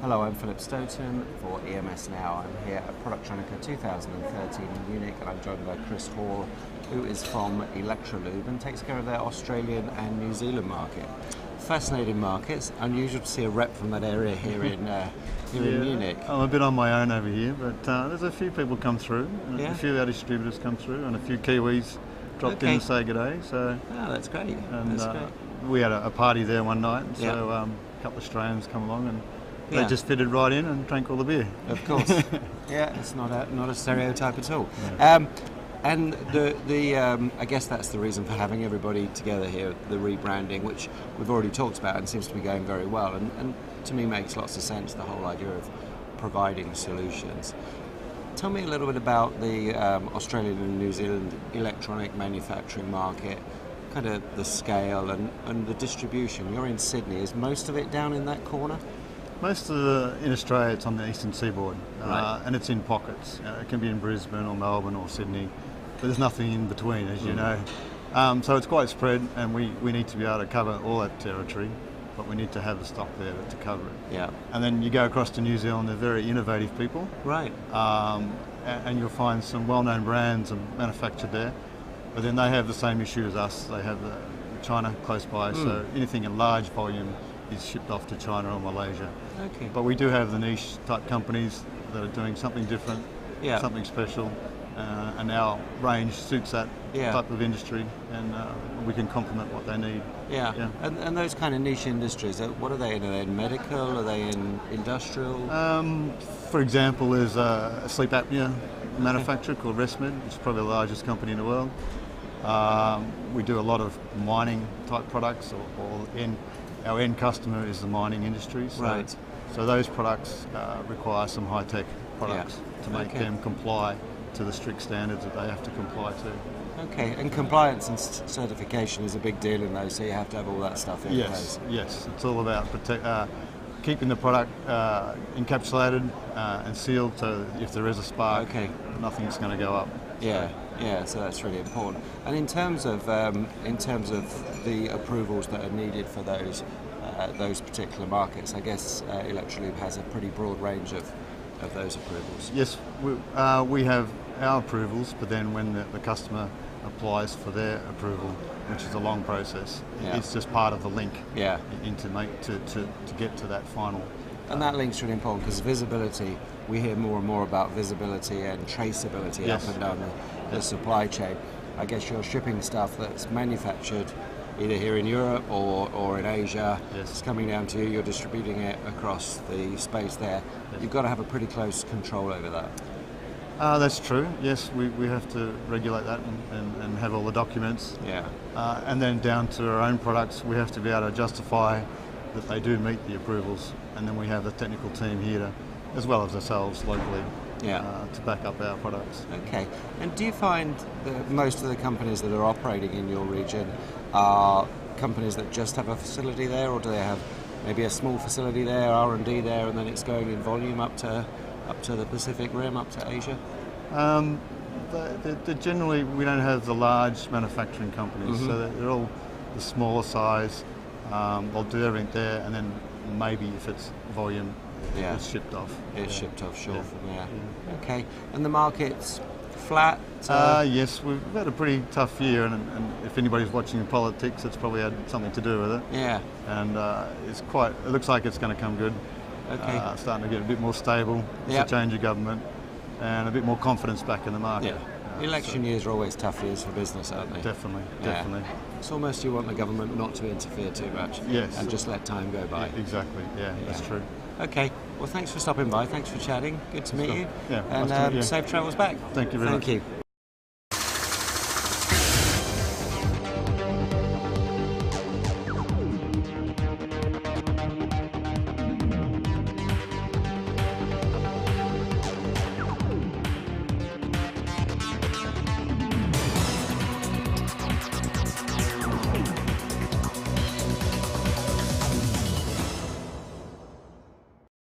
Hello, I'm Philip Stoughton for EMS Now. I'm here at Productronica 2013 in Munich, and I'm joined by Chris Hall, who is from Electrolube and takes care of their Australian and New Zealand market. Fascinating markets. Unusual to see a rep from that area here in Munich. I'm a bit on my own over here, but there's a few people come through, and a few of our distributors come through, and a few Kiwis dropped in to say good day. So, that's great. And that's great. We had a party there one night, and so a couple of Australians come along, and they just fitted right in and drank all the beer. Of course. It's not a stereotype at all. No. And I guess that's the reason for having everybody together here, the rebranding, which we've already talked about and seems to be going very well, and to me makes lots of sense, the whole idea of providing solutions. Tell me a little bit about the Australian and New Zealand electronic manufacturing market, kind of the scale and the distribution. You're in Sydney. Is most of it down in that corner? Most of in Australia, it's on the eastern seaboard, and it's in pockets. It can be in Brisbane or Melbourne or Sydney, but there's nothing in between, as you know. So it's quite spread, and we need to be able to cover all that territory, but we need to have the stock there to cover it. Yeah. And then you go across to New Zealand, they're very innovative people. Right. And you'll find some well-known brands manufactured there, but then they have the same issue as us. They have China close by, so anything in large volume is shipped off to China or Malaysia. Okay. But we do have the niche type companies that are doing something different, something special, and our range suits that type of industry, and we can complement what they need. Yeah. And those kind of niche industries, what are they in? Are they in medical? Are they in industrial? For example, there's a sleep apnea manufacturer called ResMed, which is probably the largest company in the world. We do a lot of mining type products, our end customer is the mining industry. So those products require some high-tech products to make them comply to the strict standards that they have to comply to. Okay, and compliance and certification is a big deal in those, so you have to have all that stuff in place. Yes, it's all about keeping the product encapsulated and sealed, so if there is a spark, nothing's going to go up. So that's really important. And in terms of the approvals that are needed for those particular markets, I guess Electrolube has a pretty broad range of those approvals. Yes, we have our approvals, but then when the customer applies for their approval, which is a long process, it's just part of the link to get to that final. And that link's really important because visibility, we hear more and more about visibility and traceability up and down the supply chain. I guess you're shipping stuff that's manufactured either here in Europe or in Asia. It's coming down to you, you're distributing it across the space there. You've got to have a pretty close control over that. That's true, yes, we have to regulate that and have all the documents. And then down to our own products, we have to be able to justify that they do meet the approvals, and then we have the technical team here, as well as ourselves locally, to back up our products. Okay, and do you find that most of the companies that are operating in your region are companies that just have a facility there, or do they have maybe a small facility there, R&D there, and then it's going in volume up to the Pacific Rim, up to Asia? Generally, we don't have the large manufacturing companies, so they're all the smaller size. They'll do everything there, and then maybe if it's volume, it's shipped off. It's shipped offshore from there. Okay, and the market's flat? Yes, we've had a pretty tough year, and if anybody's watching politics, it's probably had something to do with it. And it looks like it's going to come good. Starting to get a bit more stable. It's a change of government, and a bit more confidence back in the market. Election years are always tough years for business, aren't they? Definitely. It's almost you want the government not to interfere too much. And just let time go by. Exactly, that's true. Okay, well thanks for stopping by, thanks for chatting, good to meet you. Nice to meet you. Safe travels back. Thank you very much. Thank you.